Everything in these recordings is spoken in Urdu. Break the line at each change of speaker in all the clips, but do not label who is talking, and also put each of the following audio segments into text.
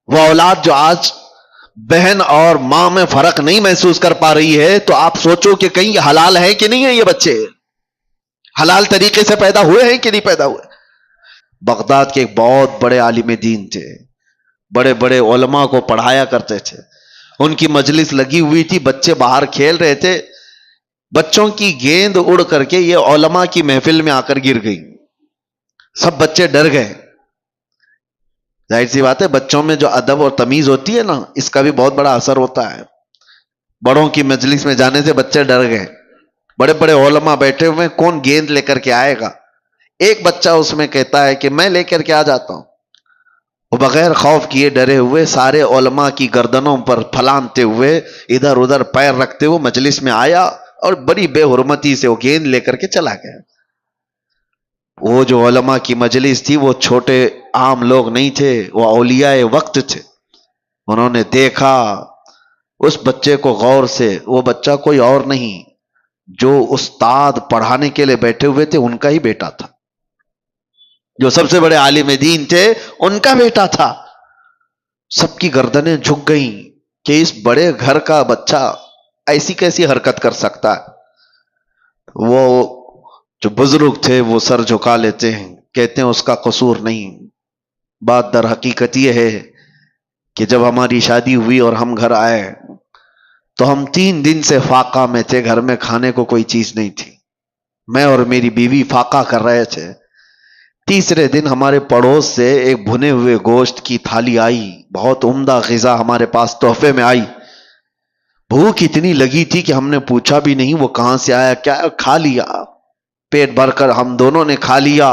وہ اولاد جو آج بہن اور ماں میں فرق نہیں محسوس کر پا رہی ہے، تو آپ سوچو کہ کہیں یہ حلال ہے کہ نہیں ہے، یہ بچے حلال طریقے سے پیدا ہوئے ہیں کہ نہیں پیدا ہوئے۔ بغداد کے ایک بہت بڑے عالم دین تھے، بڑے بڑے علماء کو پڑھایا کرتے تھے، ان کی مجلس لگی ہوئی تھی، بچے باہر کھیل رہے تھے، بچوں کی گیند اڑ کر کے یہ علماء کی محفل میں آ کر گر گئی، سب بچے ڈر گئے۔ ظاہر سی بات ہے، بچوں میں جو ادب اور تمیز ہوتی ہے نا، اس کا بھی بہت بڑا اثر ہوتا ہے۔ بڑوں کی مجلس میں جانے سے بچے ڈر گئے، بڑے بڑے علماء بیٹھے ہوئے، کون گیند لے کر کے آئے گا؟ ایک بچہ اس میں کہتا ہے کہ میں لے کر کے آ جاتا ہوں۔ وہ بغیر خوف کیے ڈرے ہوئے سارے علماء کی گردنوں پر پھلانتے ہوئے ادھر ادھر پیر رکھتے ہوئے مجلس میں آیا اور بڑی بے حرمتی سے وہ گیند لے کر کے چلا گیا۔ وہ جو علماء کی مجلس تھی وہ چھوٹے عام لوگ نہیں تھے، وہ اولیاء وقت تھے۔ انہوں نے دیکھا اس بچے کو غور سے، وہ بچہ کوئی اور نہیں، جو استاد پڑھانے کے لیے بیٹھے ہوئے تھے ان کا ہی بیٹا تھا، جو سب سے بڑے عالم دین تھے ان کا بیٹا تھا۔ سب کی گردنیں جھک گئیں کہ اس بڑے گھر کا بچہ ایسی کیسی حرکت کر سکتا ہے۔ وہ جو بزرگ تھے وہ سر جھکا لیتے ہیں، کہتے ہیں اس کا قصور نہیں۔ بات در حقیقت یہ ہے کہ جب ہماری شادی ہوئی اور ہم گھر آئے تو ہم 3 دن سے فاقہ میں تھے، گھر میں کھانے کو کوئی چیز نہیں تھی، میں اور میری بیوی فاقہ کر رہے تھے۔ تیسرے دن ہمارے پڑوس سے ایک بھنے ہوئے گوشت کی تھالی آئی، بہت عمدہ غذا ہمارے پاس تحفے میں آئی۔ بھوک اتنی لگی تھی کہ ہم نے پوچھا بھی نہیں وہ کہاں سے آیا، کیا کھا لیا، پیٹ بھر کر ہم دونوں نے کھا لیا۔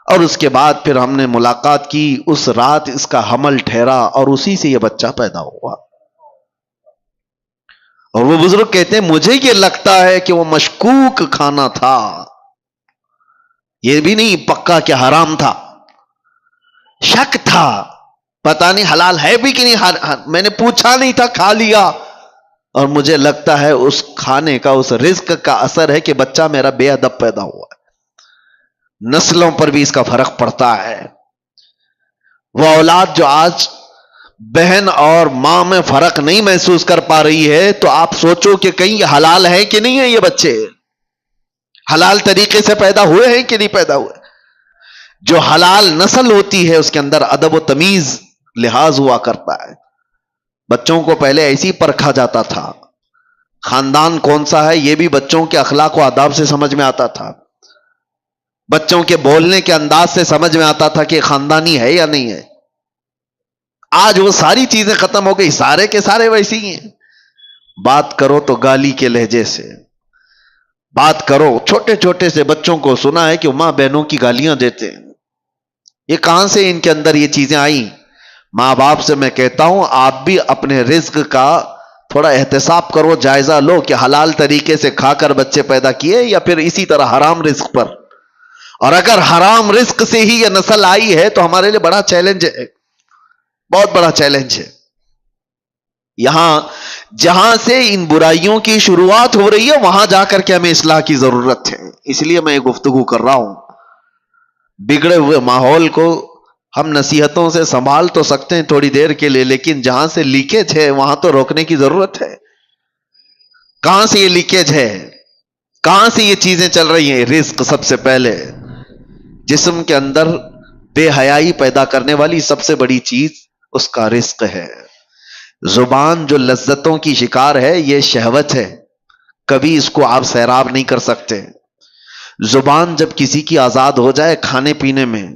اور اس کے بعد پھر ہم نے ملاقات کی، اس رات اس کا حمل ٹھہرا اور اسی سے یہ بچہ پیدا ہوا۔ اور وہ بزرگ کہتے ہیں مجھے یہ لگتا ہے کہ وہ مشکوک کھانا تھا، یہ بھی نہیں پکا کہ حرام تھا، شک تھا، پتہ نہیں حلال ہے بھی کہ نہیں، میں نے پوچھا نہیں تھا، کھا لیا۔ اور مجھے لگتا ہے اس کھانے کا، اس رزق کا اثر ہے کہ بچہ میرا بے ادب پیدا ہوا ہے۔ نسلوں پر بھی اس کا فرق پڑتا ہے۔ وہ اولاد جو آج بہن اور ماں میں فرق نہیں محسوس کر پا رہی ہے، تو آپ سوچو کہ کہیں یہ حلال ہے کہ نہیں ہے، یہ بچے حلال طریقے سے پیدا ہوئے ہیں کہ نہیں پیدا ہوئے۔ جو حلال نسل ہوتی ہے اس کے اندر ادب و تمیز لحاظ ہوا کرتا ہے۔ بچوں کو پہلے ایسی پرکھا جاتا تھا، خاندان کون سا ہے یہ بھی بچوں کے اخلاق و آداب سے سمجھ میں آتا تھا، بچوں کے بولنے کے انداز سے سمجھ میں آتا تھا کہ خاندانی ہے یا نہیں ہے۔ آج وہ ساری چیزیں ختم ہو گئی، سارے کے سارے ویسے ہی ہیں۔ بات کرو تو گالی کے لہجے سے بات کرو، چھوٹے چھوٹے سے بچوں کو سنا ہے کہ ماں بہنوں کی گالیاں دیتے ہیں۔ یہ کہاں سے ان کے اندر یہ چیزیں آئیں؟ ماں باپ سے میں کہتا ہوں آپ بھی اپنے رزق کا تھوڑا احتساب کرو، جائزہ لو کہ حلال طریقے سے کھا کر بچے پیدا کیے یا پھر اسی طرح حرام رزق پر۔ اور اگر حرام رزق سے ہی یہ نسل آئی ہے تو ہمارے لیے بڑا چیلنج ہے، بہت بڑا چیلنج ہے۔ یہاں جہاں سے ان برائیوں کی شروعات ہو رہی ہے وہاں جا کر کے ہمیں اصلاح کی ضرورت ہے۔ اس لیے میں یہ گفتگو کر رہا ہوں۔ بگڑے ہوئے ماحول کو ہم نصیحتوں سے سنبھال تو سکتے ہیں تھوڑی دیر کے لیے، لیکن جہاں سے لیکیج ہے وہاں تو روکنے کی ضرورت ہے۔ کہاں سے یہ لیکیج ہے، کہاں سے یہ چیزیں چل رہی ہیں؟ رزق سب سے پہلے، جسم کے اندر بے حیائی پیدا کرنے والی سب سے بڑی چیز اس کا رزق ہے۔ زبان جو لذتوں کی شکار ہے یہ شہوت ہے، کبھی اس کو آپ سیراب نہیں کر سکتے۔ زبان جب کسی کی آزاد ہو جائے کھانے پینے میں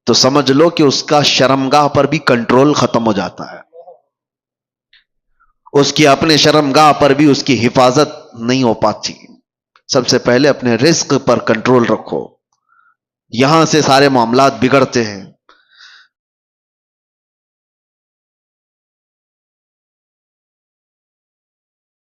تو سمجھ لو کہ اس کا شرمگاہ پر بھی کنٹرول ختم ہو جاتا ہے، اس کی اپنے شرمگاہ پر بھی اس کی حفاظت نہیں ہو پاتی۔ سب سے پہلے اپنے رزق پر کنٹرول رکھو، یہاں سے سارے معاملات بگڑتے ہیں۔